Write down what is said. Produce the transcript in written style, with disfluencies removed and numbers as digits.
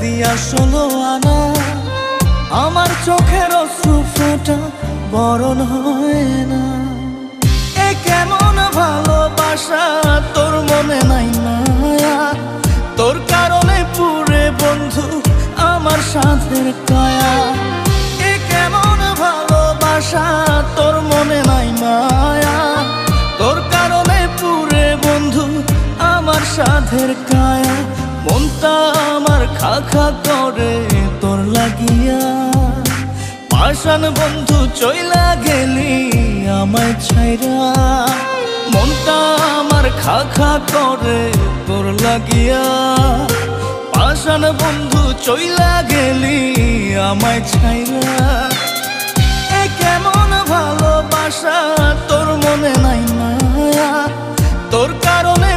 দিয়া 16 আনা আমার চোখের অশ্রু ফোঁটা বরণ হয় না। এ কেমন ভালোবাসা তোর মনে নাই মায়া, তোর কারণে পুরে বন্ধু আমার সাথের কায়া। এ কেমন ভালোবাসা তোর মনে নাই মায়া, তোর কারণে পুরে বন্ধু আমার সাথের কায়া। মনটা আমার খা খা করে তোর লাগিয়া, পাষাণ বন্ধু চইলা গেলি আমায় ছাইরা। মনটা আমার খা খা করে তোর লাগিয়া, পাষাণ বন্ধু চইলা গেলি আমায় ছাইরা। এ কেমন ভালোবাসা তোর মনে নাই মায়া, তোর কারণে